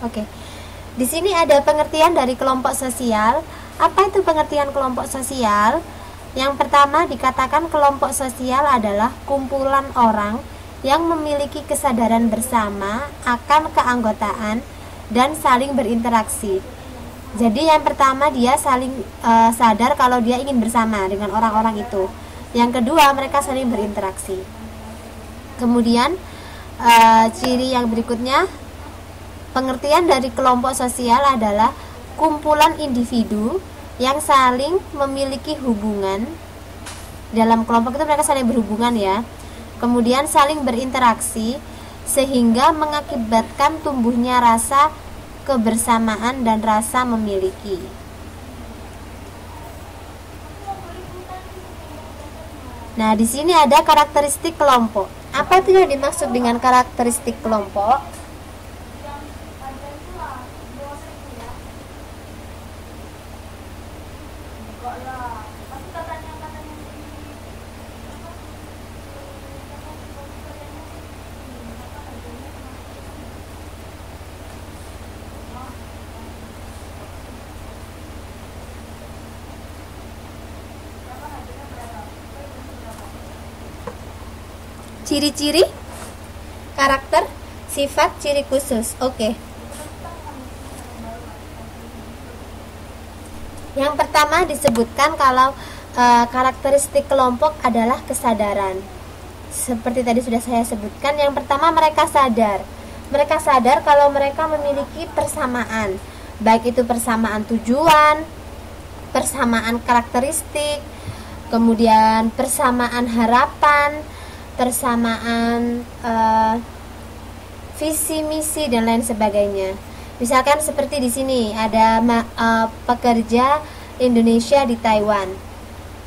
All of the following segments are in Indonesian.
Oke. Di sini ada pengertian dari kelompok sosial. Apa itu pengertian kelompok sosial? Yang pertama dikatakan kelompok sosial adalah kumpulan orang yang memiliki kesadaran bersama akan keanggotaan dan saling berinteraksi. Jadi yang pertama dia saling sadar kalau dia ingin bersama dengan orang-orang itu. Yang kedua mereka saling berinteraksi. Kemudian ciri yang berikutnya, pengertian dari kelompok sosial adalah kumpulan individu yang saling memiliki hubungan. Dalam kelompok itu mereka saling berhubungan ya. Kemudian saling berinteraksi sehingga mengakibatkan tumbuhnya rasa kebersamaan dan rasa memiliki. Nah, di sini ada karakteristik kelompok. Apa itu yang dimaksud dengan karakteristik kelompok? Ciri-ciri, karakter, sifat, ciri khusus. Oke. Yang pertama disebutkan kalau karakteristik kelompok adalah kesadaran. Seperti tadi sudah saya sebutkan, yang pertama mereka sadar. Mereka sadar kalau mereka memiliki persamaan, baik itu persamaan tujuan, persamaan karakteristik, kemudian persamaan harapan, persamaan visi misi dan lain sebagainya. Misalkan seperti di sini ada pekerja Indonesia di Taiwan.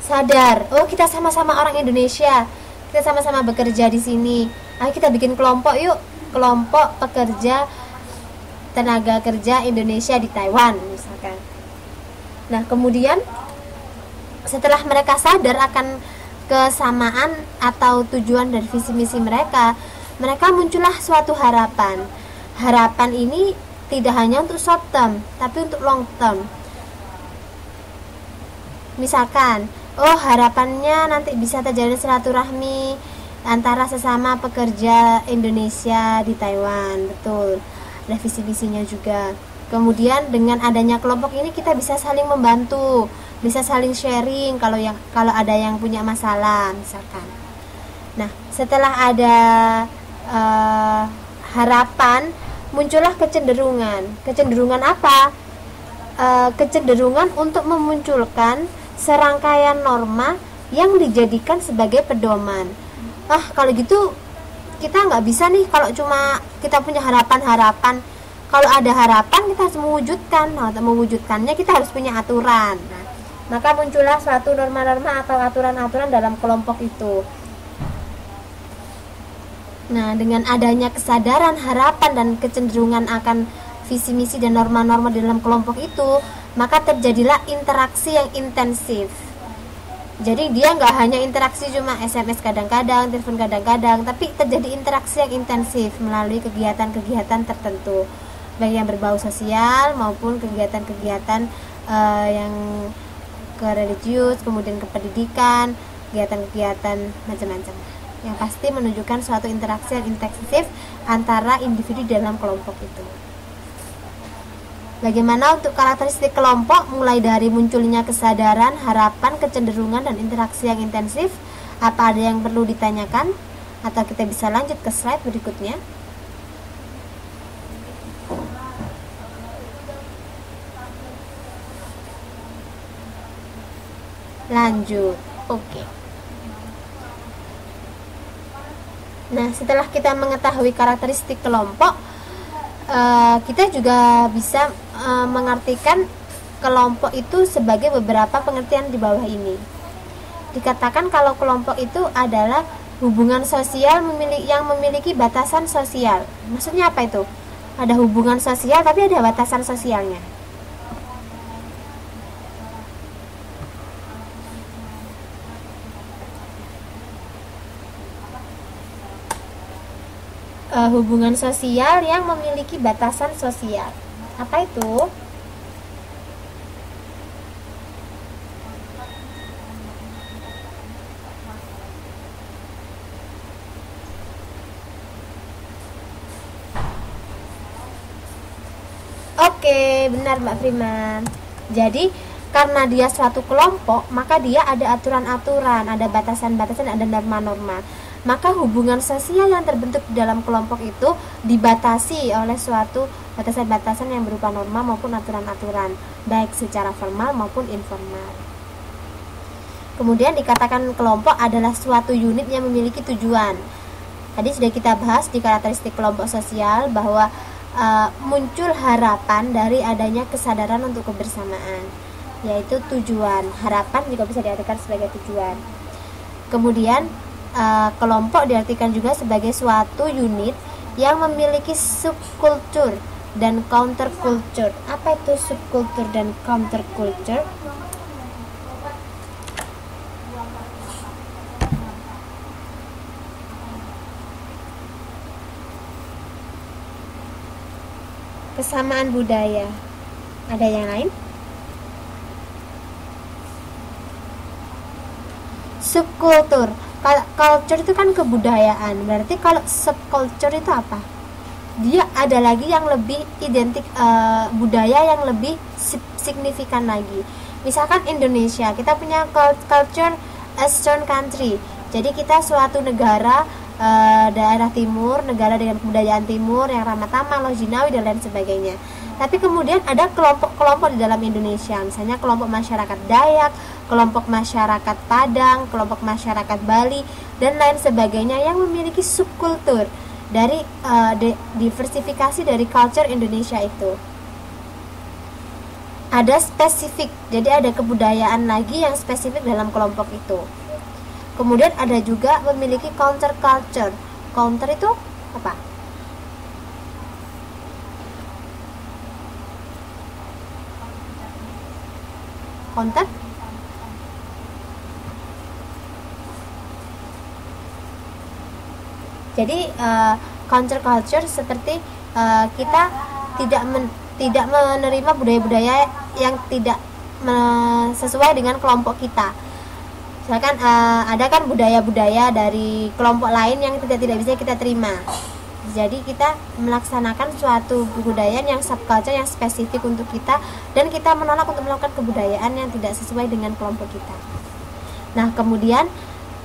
Sadar, oh kita sama-sama orang Indonesia, kita sama-sama bekerja di sini. Ayo kita bikin kelompok yuk, kelompok pekerja tenaga kerja Indonesia di Taiwan misalkan. Nah kemudian setelah mereka sadar akan kesamaan atau tujuan dan visi misi mereka, muncullah suatu harapan. Harapan ini tidak hanya untuk short term, tapi untuk long term. Misalkan, oh harapannya nanti bisa terjadi silaturahmi antara sesama pekerja Indonesia di Taiwan, betul. Ada visi misinya juga. Kemudian dengan adanya kelompok ini kita bisa saling membantu, bisa saling sharing kalau ada yang punya masalah misalkan. Nah, setelah ada harapan, muncullah kecenderungan. Kecenderungan apa? Kecenderungan untuk memunculkan serangkaian norma yang dijadikan sebagai pedoman. Kalau gitu kita nggak bisa nih kalau cuma kita punya harapan-harapan. Kalau ada harapan kita harus mewujudkan. Nah, untuk mewujudkannya kita harus punya aturan. Nah, maka muncullah suatu norma-norma atau aturan-aturan dalam kelompok itu. Nah, dengan adanya kesadaran, harapan, dan kecenderungan akan visi misi dan norma-norma dalam kelompok itu, maka terjadilah interaksi yang intensif. Jadi dia nggak hanya interaksi cuma SMS kadang-kadang, telepon kadang-kadang, tapi terjadi interaksi yang intensif melalui kegiatan-kegiatan tertentu, baik yang berbau sosial maupun kegiatan-kegiatan yang ke religius, kemudian ke pendidikan, kegiatan-kegiatan macam-macam. Yang pasti menunjukkan suatu interaksi yang intensif antara individu dalam kelompok itu. Bagaimana untuk karakteristik kelompok, mulai dari munculnya kesadaran, harapan, kecenderungan, dan interaksi yang intensif? Apa ada yang perlu ditanyakan? Atau kita bisa lanjut ke slide berikutnya. Lanjut, oke. Nah, setelah kita mengetahui karakteristik kelompok, kita juga bisa mengartikan kelompok itu sebagai beberapa pengertian di bawah ini. Dikatakan kalau kelompok itu adalah hubungan sosial yang memiliki batasan sosial. Maksudnya apa itu? Ada hubungan sosial tapi ada batasan sosialnya. hubungan sosial yang memiliki batasan sosial. Apa itu? Oke, benar Mbak Freeman. Jadi karena dia suatu kelompok, maka dia ada aturan-aturan, ada batasan-batasan, ada norma-norma. Maka hubungan sosial yang terbentuk di dalam kelompok itu dibatasi oleh suatu batasan-batasan yang berupa norma maupun aturan-aturan, baik secara formal maupun informal. Kemudian dikatakan kelompok adalah suatu unit yang memiliki tujuan. Tadi sudah kita bahas di karakteristik kelompok sosial bahwa muncul harapan dari adanya kesadaran untuk kebersamaan, yaitu tujuan. Harapan juga bisa diartikan sebagai tujuan. Kemudian kelompok diartikan juga sebagai suatu unit yang memiliki subkultur dan counterculture. Apa itu subkultur dan counterculture? Kesamaan budaya. Ada yang lain? Subkultur. Culture itu kan kebudayaan. Berarti kalau subculture itu apa? Dia ada lagi yang lebih identik, budaya yang lebih signifikan lagi. Misalkan Indonesia, kita punya culture Eastern country. Jadi kita suatu negara daerah timur, negara dengan kebudayaan timur yang ramah tamah, lojinawi dan lain sebagainya. Tapi kemudian ada kelompok-kelompok di dalam Indonesia, misalnya kelompok masyarakat Dayak, kelompok masyarakat Padang, kelompok masyarakat Bali dan lain sebagainya yang memiliki subkultur dari diversifikasi dari culture Indonesia itu. Ada spesifik, jadi ada kebudayaan lagi yang spesifik dalam kelompok itu. Kemudian ada juga memiliki counter culture. Counter itu apa? Counter? Jadi counter culture seperti kita tidak menerima budaya-budaya yang tidak sesuai dengan kelompok kita. Misalkan ada kan budaya-budaya dari kelompok lain yang tidak bisa kita terima. Jadi kita melaksanakan suatu kebudayaan yang subculture yang spesifik untuk kita, dan kita menolak untuk melakukan kebudayaan yang tidak sesuai dengan kelompok kita. Nah, kemudian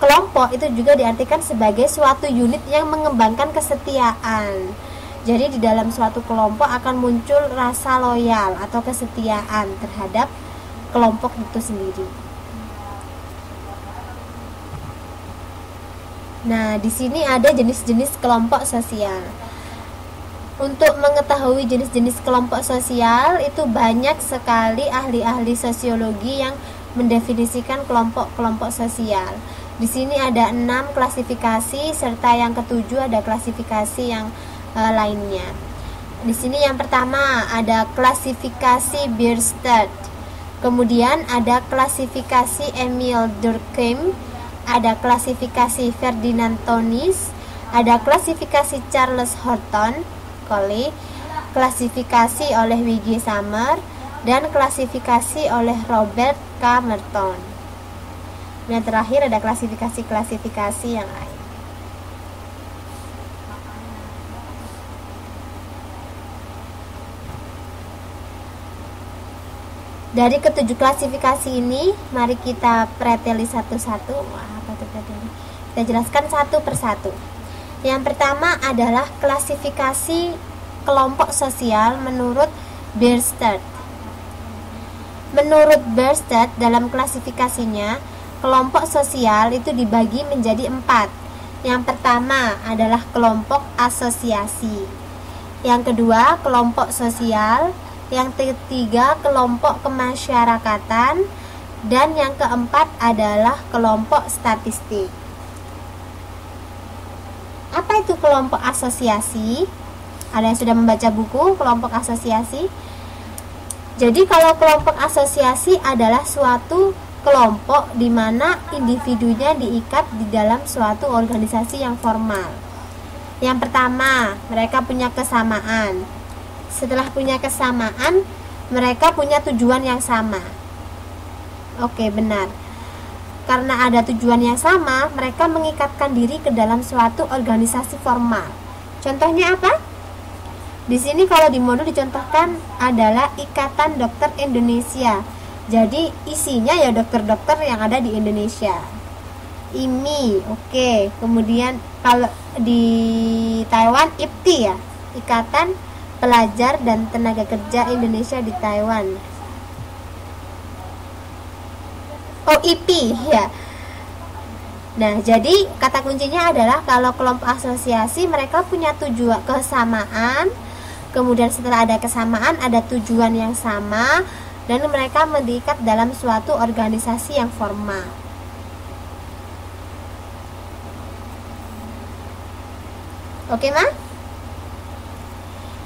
kelompok itu juga diartikan sebagai suatu unit yang mengembangkan kesetiaan. Jadi di dalam suatu kelompok akan muncul rasa loyal atau kesetiaan terhadap kelompok itu sendiri. Nah, di sini ada jenis-jenis kelompok sosial. Untuk mengetahui jenis-jenis kelompok sosial itu banyak sekali ahli-ahli sosiologi yang mendefinisikan kelompok-kelompok sosial. Di sini ada 6 klasifikasi serta yang ketujuh ada klasifikasi yang lainnya. Di sini yang pertama ada klasifikasi Bierstadt. Kemudian ada klasifikasi Emil Durkheim. Ada klasifikasi Ferdinand Tönnies, ada klasifikasi Charles Horton Collie, klasifikasi oleh W.G. Sommer, dan klasifikasi oleh Robert K. Merton. Dan terakhir ada klasifikasi-klasifikasi yang lain. Dari ketujuh klasifikasi ini, mari kita preteli satu-satu. Wah, apa itu preteli? Kita jelaskan satu persatu. Yang pertama adalah klasifikasi kelompok sosial menurut Bierstadt. Menurut Bierstadt, dalam klasifikasinya, kelompok sosial itu dibagi menjadi 4. Yang pertama adalah kelompok asosiasi. Yang kedua, kelompok sosial. Yang ketiga, kelompok kemasyarakatan. Dan yang keempat adalah kelompok statistik. Apa itu kelompok asosiasi? Ada yang sudah membaca buku kelompok asosiasi? Jadi kalau kelompok asosiasi adalah suatu kelompok di mana individunya diikat di dalam suatu organisasi yang formal. Yang pertama, mereka punya kesamaan. Setelah punya kesamaan, mereka punya tujuan yang sama. Oke, benar. Karena ada tujuan yang sama, mereka mengikatkan diri ke dalam suatu organisasi formal. Contohnya apa? Di sini kalau di modul dicontohkan adalah Ikatan Dokter Indonesia. Jadi isinya ya dokter-dokter yang ada di Indonesia. IMI, oke. Kemudian kalau di Taiwan IPTI ya, Ikatan Pelajar dan Tenaga Kerja Indonesia di Taiwan. Oh, IP ya. Nah, jadi kata kuncinya adalah kalau kelompok asosiasi mereka punya tujuan kesamaan. Kemudian setelah ada kesamaan, ada tujuan yang sama, dan mereka diikat dalam suatu organisasi yang formal. Oke, Ma?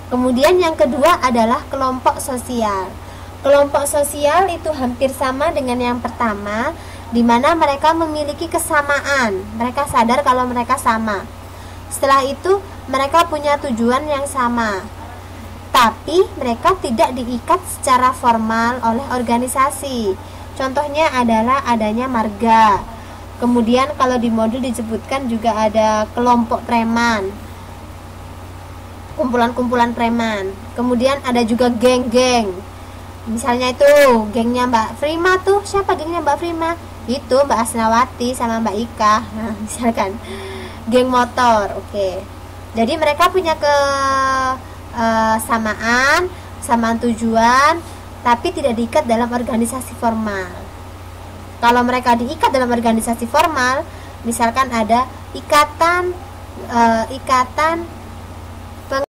Kemudian yang kedua adalah kelompok sosial. Kelompok sosial itu hampir sama dengan yang pertama, di mana mereka memiliki kesamaan. Mereka sadar kalau mereka sama. Setelah itu, mereka punya tujuan yang sama. Tapi mereka tidak diikat secara formal oleh organisasi. Contohnya adalah adanya marga. Kemudian kalau di modul disebutkan juga ada kelompok preman, kumpulan-kumpulan preman. Kemudian ada juga geng-geng. Misalnya itu gengnya Mbak Prima tuh, siapa gengnya Mbak Prima? Itu Mbak Asnawati sama Mbak Ika. Nah, misalkan geng motor. Oke. Jadi mereka punya samaan tujuan, tapi tidak diikat dalam organisasi formal. Kalau mereka diikat dalam organisasi formal, misalkan ada ikatan